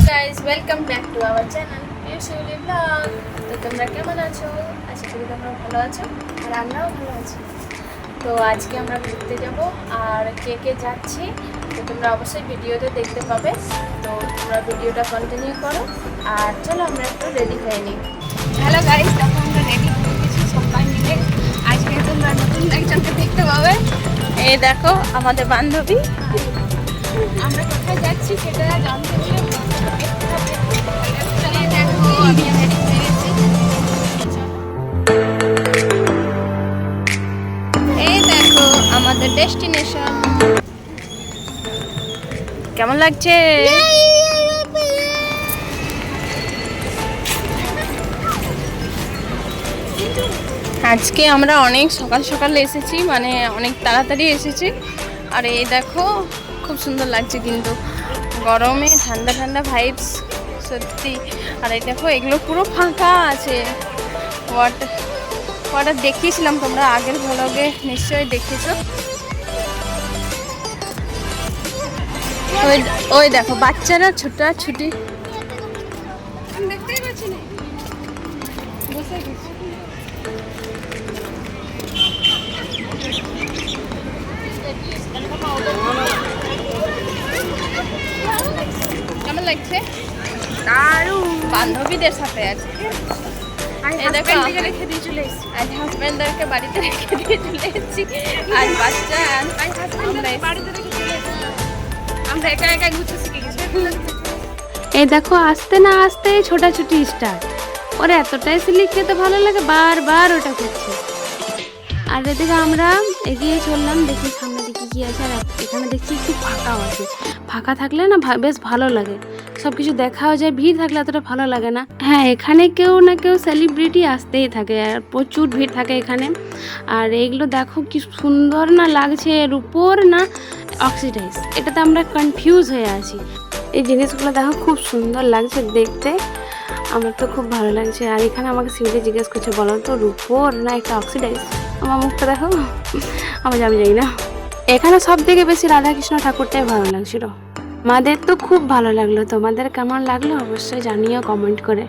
Guys welcome back to our channel পিউসিউলি blog. তো তোমরা কেমন আছো? আশা করি তোমরা ভালো আছো আর আমরাও ভালো আছি। তো আজকে আমরা ঘুরতে যাব আর কে কে যাচ্ছি তো তোমরা অবশ্যই ভিডিওতে দেখতে পাবে। তো তোমরা ভিডিওটা কন্টিনিউ করো আর চলো আমরা একটু রেডি হয়ে নিই। হ্যালো গাইস, তখন আমরা রেডি হয়ে গেছি সবাই মিলে। আজকে তোমরা নতুন একজনকে দেখতে পাবে। এই দেখো আমাদের বান্ধবী। আমরা কোথায় যাচ্ছি সেটা জানতে হলে দেখো আমি রেডি হয়ে গেছি। এই দেখো আমাদের ডেস্টিনেশন। কেমন লাগছে? আজকে আমরা অনেক সকাল সকাল এসেছি, মানে অনেক তাড়াতাড়ি এসেছি। আর এই দেখো খুব সুন্দর লাগছে, কিন্তু গরমে ঠান্ডা ঠান্ডা ভাইবস সত্যি। আর এই দেখো এগুলো পুরো ফাঁকা আছে। ওয়াটার দেখিয়েছিলাম, তোমরা আগের ভ্লগে নিশ্চয়ই দেখেছো। ওই দেখো বাচ্চারা ছুটি। দেখতেই পাচ্ছি না, বসে গেছি। কেমন লাগছে? দারুণ। বান্ধবীদের সাথে আছে। রেখে দিয়ে চলে এসেছি। আজ হাজব্যান্ডদেরকে বাড়িতে রেখে দিয়ে চলে এসেছি। আজ বাচ্চা বাড়িতে রেখে চলে এসেছি। আমরা একা একা ঘুরতে শিখে গেছি। এই দেখো আসতে না আসতে ছোটাছুটি স্টার্ট। ওর এতটাই স্লিপ খেতে ভালো লাগে, বারবার ওটা করছে। আর এদিকে আমরা এগিয়ে চললাম, দেখি সামনে দিকে কি আছে। আর এখানে দেখছি একটু ফাঁকাও আছে। ফাঁকা থাকলে না বেশ ভালো লাগে, সব কিছু দেখাও যায়। ভিড় থাকলে এতটা ভালো লাগে না। হ্যাঁ, এখানে কেউ না কেউ সেলিব্রিটি আসতেই থাকে আর প্রচুর ভিড় থাকে এখানে। আর এইগুলো দেখো কি সুন্দর না লাগছে, এর উপর না অক্সিডাইজ। এটাতে আমরা কনফিউজ হয়ে আছি। এই জিনিসগুলো দেখো খুব সুন্দর লাগছে দেখতে, আমার তো খুব ভালো লাগছে। আর এখানে আমাকে সিউলি জিজ্ঞেস করছে, বলো তো রূপোর না একটা অক্সিডাইজ? আমার মুখটা দেখো, আমি জানি না। এখানে সব থেকে বেশি রাধাকৃষ্ণ ঠাকুরটাই ভালো লাগছিল। আমাদের তো খুব ভালো লাগলো। তোমাদের কেমন লাগলো অবশ্যই জানিও কমেন্ট করে,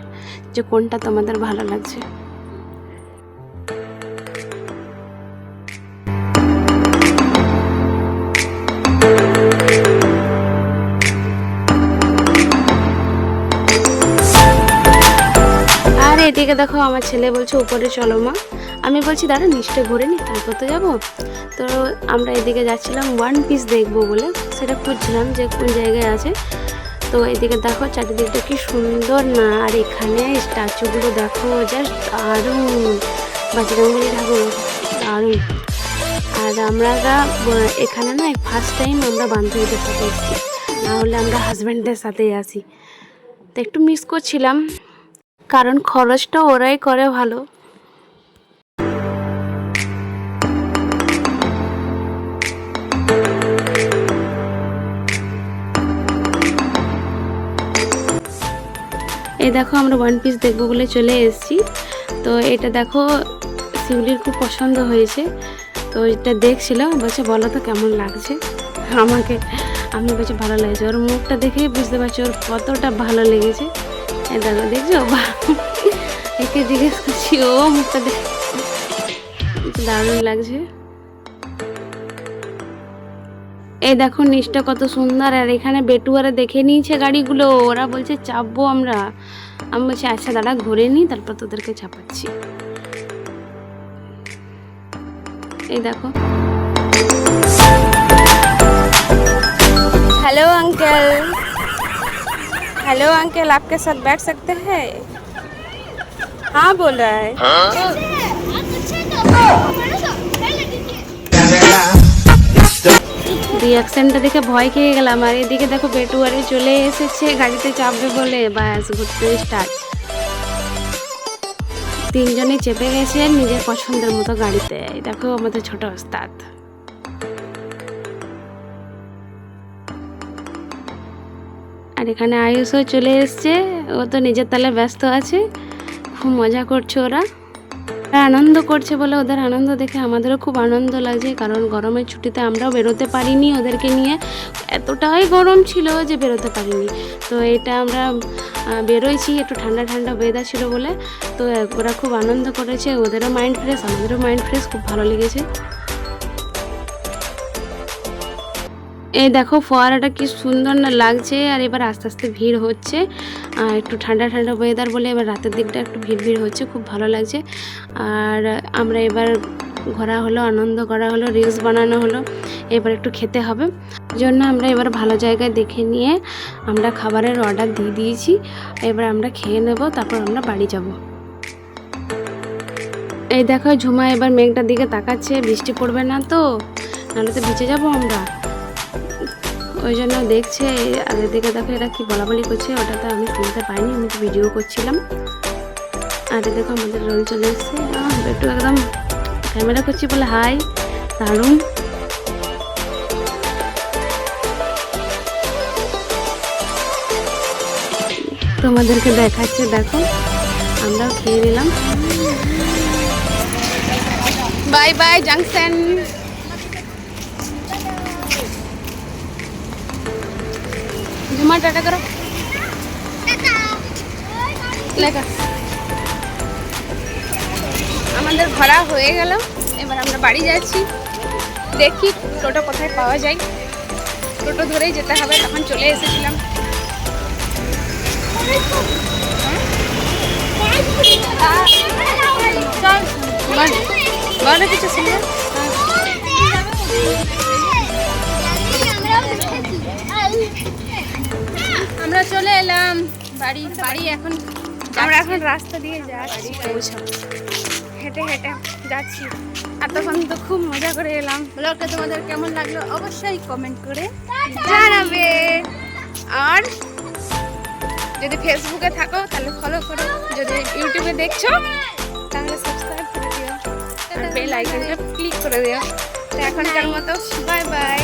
যে কোনটা তোমাদের ভালো লাগছে। এদিকে দেখো আমার ছেলে বলছে উপরে চলো মা। আমি বলছি দাঁড়া নিচটা ঘুরে নি, তারপর তো যাবো। তো আমরা এদিকে যাচ্ছিলাম ওয়ান পিস দেখবো বলে, সেটা খুঁজছিলাম যে কোন জায়গায় আছে। তো এদিকে দেখো চারিদিকটা কি সুন্দর না। আর এখানে স্ট্যাচুগুলো দেখো জাস্ট দারুণ, বজরংবলী ঠাকুর দারুণ। আর আমরা এখানে না ফার্স্ট টাইম আমরা বান্ধবীদের সাথে এসেছি, নাহলে আমরা হাজব্যান্ডদের সাথেই আসি। তো একটু মিস করছিলাম, কারণ খরচটা ওরাই করে ভালো। এই দেখো আমরা ওয়ান পিস দেখবো বলে চলে এসেছি। তো এটা দেখো শিউলির খুব পছন্দ হয়েছে, তো এটা দেখছিল, বলছে বলো তো কেমন লাগছে আমাকে। আমি বলছি ভালো লাগছে। ওর মুখটা দেখেই বুঝতে পারছি ওর কতটা ভালো লেগেছে। এই দেখো দেখছো, একে জিজ্ঞেস করছি, ও মুখটা দেখে দারুণ লাগছে। এই দেখো নিচটা কত সুন্দর। আর এখানে বেটুয়ারা দেখে নিয়েছে গাড়িগুলো, ওরা বলছে চাপবো আমরা। আমি বলছি আচ্ছা দাঁড়া ঘুরে নিই, তারপর তোদেরকে চাপাচ্ছি। এই দেখো। हेलो अंकल, हेलो अंकल, आपके साथ बैठ सकते हैं? हाँ बोल रहा है। রিয়াকশনটা দেখে ভয় খেয়ে গেলাম। আর এদিকে দেখো বেটুয়ারে চলে এসেছে গাড়িতে চাপবে বলে, ব্যাস ঘুরতে স্টার্ট। তিনজনে চেপে গেছে নিজের পছন্দের মতো গাড়িতে। দেখো আমাদের ছোট ওস্তাদ। আর এখানে আয়ুষও চলে এসছে, ও তো নিজের তালে ব্যস্ত আছে, খুব মজা করছে ওরা। আনন্দ করছে বলে ওদের আনন্দ দেখে আমাদেরও খুব আনন্দ লাগছে, কারণ গরমের ছুটিতে আমরাও বেরোতে পারিনি ওদেরকে নিয়ে, এতটাই গরম ছিল যে বেরোতে পারিনি। তো এটা আমরা বেরোইছি, একটু ঠান্ডা ঠান্ডা ওয়েদার ছিল বলে। তো ওরা খুব আনন্দ করেছে, ওদেরও মাইন্ড ফ্রেশ, আমাদেরও মাইন্ড ফ্রেশ, খুব ভালো লেগেছে। এই দেখো ফোয়ারাটা কি সুন্দর না লাগছে, আর এবার আস্তে আস্তে ভিড় হচ্ছে, একটু ঠান্ডা ঠান্ডা ওয়েদার বলে এবার রাতের দিকটা একটু ভিড় হচ্ছে, খুব ভালো লাগছে। আর আমরা এবার ঘোরা হলো, আনন্দ করা হলো, রিলস বানানো হলো, এবার একটু খেতে হবে, জন্য আমরা এবার ভালো জায়গায় দেখে নিয়ে আমরা খাবারের অর্ডার দিয়ে দিয়েছি। এবার আমরা খেয়ে নেব, তারপর আমরা বাড়ি যাব। এই দেখো ঝুমা এবার মেঘটার দিকে তাকাচ্ছে, বৃষ্টি পড়বে না তো, নাহলে তো ভিজে যাবো আমরা, ওই জন্য দেখছে। আর এদিকে দেখো এরা কি বলাবলি করছে, ওটা তো আমি শুনতে পাইনি, আমি তো ভিডিও করছিলাম। আর দেখো আমাদের রোল চলে এসছে, একটু একদম ক্যামেরা করছি বলে হাই, দারুণ। তোমাদেরকে দেখাচ্ছে, দেখো আমরাও খেয়ে নিলাম। Bye bye junction. Jhuma tata করো, লেখা আমাদের ঘোরা হয়ে গেল, এবার আমরা বাড়ি যাচ্ছি। দেখি টোটো কোথায় পাওয়া যায়, টোটো ধরেই যেতে হবে, তখন চলে এসেছিলাম। বলো কিছু শুনবে? আমরা চলে এলাম বাড়ি। এখন আমরা এখন রাস্তা দিয়ে যাচ্ছি, হেঁটে হেঁটে যাচ্ছি। এতক্ষণ তো খুব মজা করে এলাম। ব্লগটা তোমাদের কেমন লাগলো অবশ্যই কমেন্ট করে জানাবে, আর যদি ফেসবুকে থাকো তাহলে ফলো করো, যদি ইউটিউবে দেখছো তাহলে সাবস্ক্রাইব করে দিও, আর বেল আইকনটা ক্লিক করে দিও। তো এখনকার মতো বাই বাই।